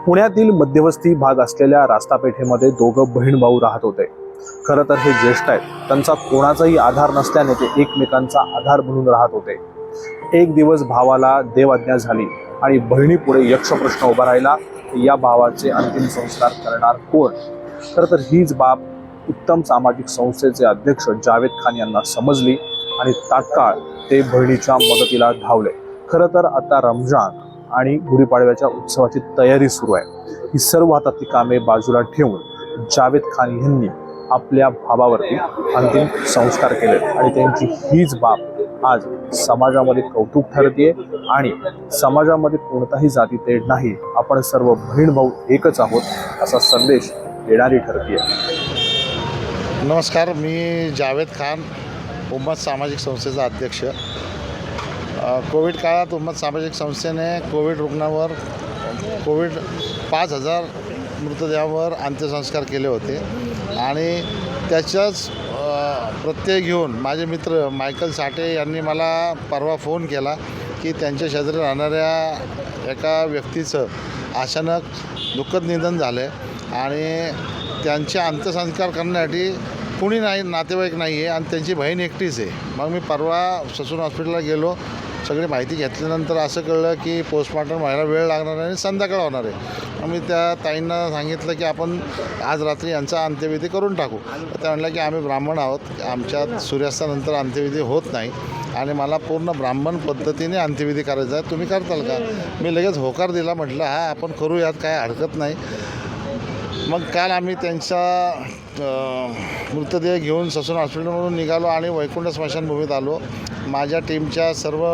पुण्यातील मध्यवस्ती भाग असलेल्या रास्तापेठेमध्ये दोघं बहीण भाऊ राहत होते। खरं तर हे ज्येष्ठ आहेत, त्यांचा कोणाचाही आधार नसल्याने ते एकमेकांचा आधार बनून राहत होते। एक दिवस भावाला देवआज्ञा झाली आणि बहिणीपुढे यक्ष प्रश्न उभा राहिला, या भावाचे अंतिम संस्कार करणार कोण? खरं तर हीच बाब उत्तम सामाजिक संस्थेचे अध्यक्ष जावेद खान यांना समजली आणि तात्काळ ते बहिणीच्या मदतीला धावले। खरं तर आता रमजान आणि गुढीपाडव्याच्या उत्सवाची तयारी सुरू आहे। ही सर्व हातातली कामे बाजूला ठेवून जावेद खान यांनी आपल्या भावावरती अंतिम संस्कार केले आणि त्यांची हीच बाब आज समाजामध्ये कौतुक ठरते आणि समाजामध्ये कोणताही जातीतेड नाही, आपण सर्व बहीण भाऊ एकच आहोत असा संदेश देणारी ठरते। नमस्कार, मी जावेद खान, उम्मत सामाजिक संस्थेचा अध्यक्ष। कोविड काळात उम्मत सामाजिक संस्थेने कोविड रुग्णावर 5,000 मृतदेहावर अंत्यसंस्कार केले होते आणि त्याच्याच प्रत्यय घेऊन माझे मित्र मायकल साठे यांनी मला परवा फोन केला की त्यांच्या शेजारी राहणाऱ्या एका व्यक्तीचं अचानक दुःखद निधन झालं आणि त्यांचे अंत्यसंस्कार करण्यासाठी कुणी नाही, नातेवाईक नाही आहे आणि त्यांची बहीण एकटीच आहे। मग मी परवा ससून हॉस्पिटलला गेलो, सगळी माहिती घेतल्यानंतर असं कळलं की पोस्टमॉर्टम व्हायला वेळ लागणार आहे आणि संध्याकाळ होणार आहे। मग मी त्या ताईंना सांगितलं की आपण आज रात्री यांचा अंत्यविधी करून टाकू। त्या म्हटलं की आम्ही ब्राह्मण आहोत, आमच्यात सूर्यास्तानंतर अंत्यविधी होत नाही आणि मला पूर्ण ब्राह्मण पद्धतीने अंत्यविधी करायचा आहे, तुम्ही करताल का? मी लगेच होकार दिला, म्हटलं हा आपण करू, यात काय हरकत नाही। मग काल आम्ही त्यांचा मृतदेह घेऊन ससून हॉस्पिटलमधून निघालो आणि वैकुंठ स्मशानभूमीत आलो। माझ्या टीमच्या सर्व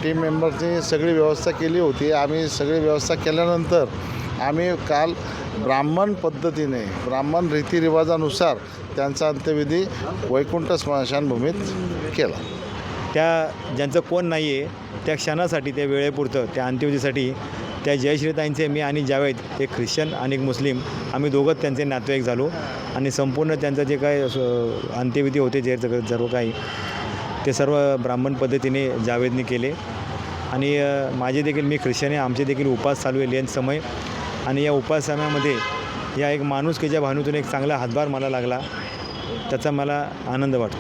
टीम मेंबर्सनी सगळी व्यवस्था केली होती। आम्ही सगळी व्यवस्था केल्यानंतर आम्ही काल ब्राह्मण पद्धतीने, ब्राह्मण रीतिरिवाजानुसार त्यांचा अंत्यविधी वैकुंठ स्मशानभूमीत केला। त्या ज्यांचं कोण नाही आहे त्या क्षणासाठी, त्या वेळेपुरतं, त्या अंत्यविधीसाठी त्या जयश्रीताईंचे मी आणि जावेद, एक ख्रिश्चन आणि एक मुस्लिम, आम्ही दोघंच त्यांचे नातेवाईक झालो आणि संपूर्ण त्यांचं जे काय अंत्यविधी होते, जे सर्व काही ते सर्व ब्राह्मण पद्धतीने जावेदने केले। आणि माझे देखील, मी ख्रिश्चन आहे, आमचे देखील उपास चालू आहे लेन समय आणि या उपास समयामध्ये या एक माणुसकीच्या भावनेतून एक चांगला हातभार मला लागला, त्याचा मला आनंद वाटतो।